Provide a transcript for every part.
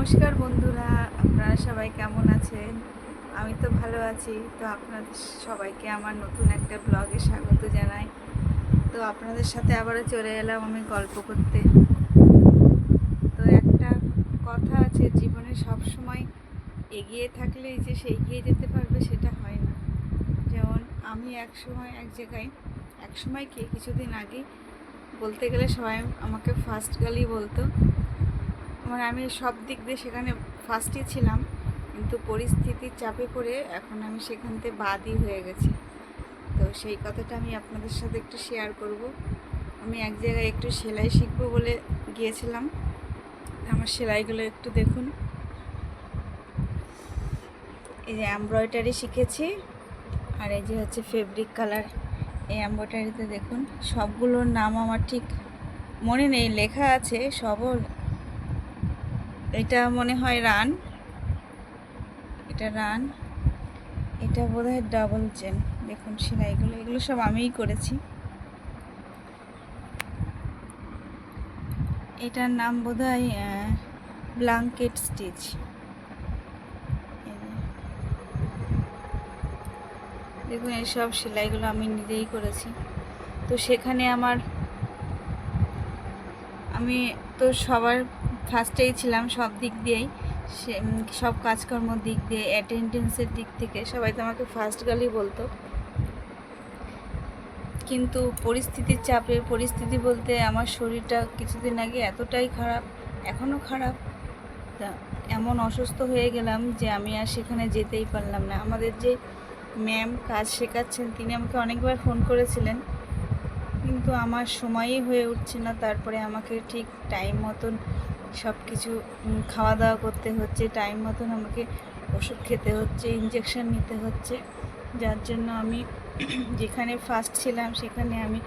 নমস্কার বন্ধুরা, আপনারা সবাই কেমন আছেন? আমি তো ভালো আছি। তো আপনাদের সবাইকে আমার নতুন একটা ব্লগে স্বাগত জানাই। তো আপনাদের সাথে আবারও চলে এলাম আমি গল্প করতে। তো একটা কথা আছে, জীবনে সব সময় এগিয়ে থাকলেই যে সে এগিয়ে যেতে পারবে সেটা হয় না। যেমন আমি এক সময় কি কিছুদিন আগে বলতে গেলে সবাই আমাকে ফার্স্ট গার্লই বলতো। মানে আমি সব দিক দিয়ে সেখানে ফার্স্টই ছিলাম, কিন্তু পরিস্থিতির চাপে পড়ে এখন আমি সেখান থেকে বাদই হয়ে গেছি। তো সেই কথাটা আমি আপনাদের সাথে একটু শেয়ার করব। আমি এক জায়গায় একটু সেলাই শিখবো বলে গিয়েছিলাম। আমার সেলাইগুলো একটু দেখুন। এই যে এমব্রয়ডারি শিখেছি, আর এই যে হচ্ছে ফেব্রিক কালার। এই এমব্রয়ডারিতে দেখুন, সবগুলোর নাম আমার ঠিক মনে নেই, লেখা আছে সবর। এটা মনে হয় রান, এটা রান, এটা বোধহয় ডাবল চেন। দেখুন সেলাইগুলো, এগুলো সব আমিই করেছি। এটার নাম বোধহয় ব্ল্যাঙ্কেট স্টিচ। দেখুন এইসব সেলাইগুলো আমি নিজেই করেছি। তো সেখানে আমি তো সবার ফার্স্টেই ছিলাম সব দিক দিয়েই, সব কাজকর্মর দিক দিয়ে, অ্যাটেন্ডেন্সের দিক থেকে সবাই তো আমাকে ফার্স্ট গার্লই বলতো। কিন্তু পরিস্থিতির চাপে, পরিস্থিতি বলতে আমার শরীরটা কিছুদিন আগে এতটাই খারাপ, এখনও খারাপ, তা এমন অসুস্থ হয়ে গেলাম যে আমি আর সেখানে যেতেই পারলাম না। আমাদের যে ম্যাম কাজ শেখাচ্ছেন তিনি আমাকে অনেকবার ফোন করেছিলেন, কিন্তু আমার সময়ই হয়ে উঠছে না। তারপরে আমাকে ঠিক টাইম মতন সব কিছু খাওয়া দাওয়া করতে হচ্ছে, টাইম মতন আমাকে ওষুধ খেতে হচ্ছে, ইঞ্জেকশন নিতে হচ্ছে, যার জন্য আমি যেখানে ফার্স্ট ছিলাম সেখানে আমি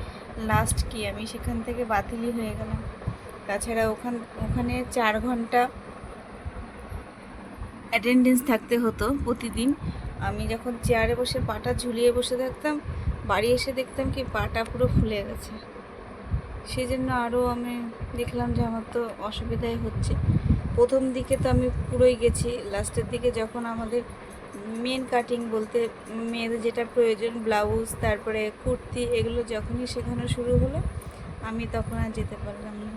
লাস্ট আমি সেখান থেকে বাতিলই হয়ে গেলাম। তাছাড়া ওখানে 4 ঘন্টা অ্যাটেন্ডেন্স থাকতে হতো প্রতিদিন। আমি যখন চেয়ারে বসে পাটা ঝুলিয়ে বসে থাকতাম, বাড়ি এসে দেখতাম কি পাটা পুরো ফুলে গেছে। সেই জন্য আরও আমি দেখলাম যে আমার তো অসুবিধাই হচ্ছে। প্রথম দিকে তো আমি পুরোই গেছি, লাস্টের দিকে যখন আমাদের মেন কাটিং বলতে মেয়েদের যেটা প্রয়োজন, ব্লাউজ তারপরে কুর্তি, এগুলো যখনই শেখানো শুরু হলো আমি তখন আর যেতে পারলাম না।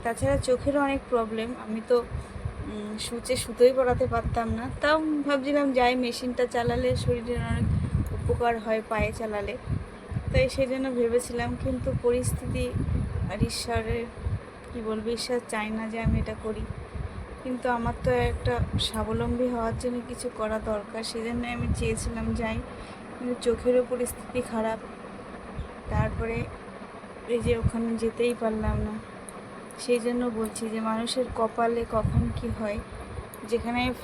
তাছাড়া চোখেরও অনেক প্রবলেম। আমি তো সুতোই পরাতে পারতাম না, তাও ভাবছিলাম যাই, মেশিনটা চালালে শরীরের অনেক উপকার হয় পায়ে চালালে, তাই সেই জন্য ভেবেছিলাম। কিন্তু পরিস্থিতি আর ঈশ্বরের কী বলবো, ঈশ্বর চায় না যে আমি এটা করি। কিন্তু আমার তো একটা স্বাবলম্বী হওয়ার জন্য কিছু করা দরকার, সেই জন্য আমি চেয়েছিলাম যাই, কিন্তু চোখেরও পরিস্থিতি খারাপ। তারপরে এই যে ওখানে যেতেই পারলাম না। সেই জন্য বলছি যে মানুষের কপালে কখন কি হয়। যেখানে আমি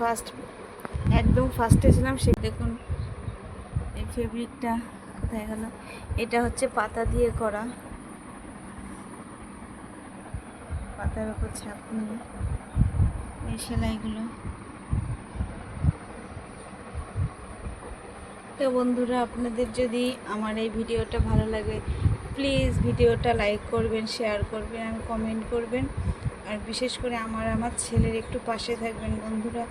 একদম ফার্স্টে ছিলাম, সে দেখুন এই ফেব্রিকটা কোথায় গেল। এটা হচ্ছে পাতা দিয়ে করা, পাতার ওপর ছাপ নিয়ে এই সেলাইগুলো। তো বন্ধুরা, আপনাদের যদি আমার এই ভিডিওটা ভালো লাগে প্লিজ ভিডিওটা লাইক করবেন, শেয়ার করবেন, আর কমেন্ট করবেন। আর বিশেষ করে আমার ছেলের একটু পাশে থাকবেন বন্ধুরা।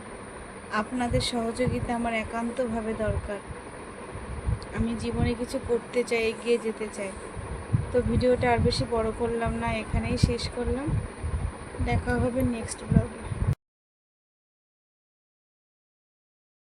আপনাদের সহযোগিতা আমার একান্তভাবে দরকার। আমি জীবনে কিছু করতে চাই, এগিয়ে যেতে চাই। তো ভিডিওটা আর বেশি বড় করলাম না, এখানেই শেষ করলাম। দেখা হবে নেক্সট ব্লগে।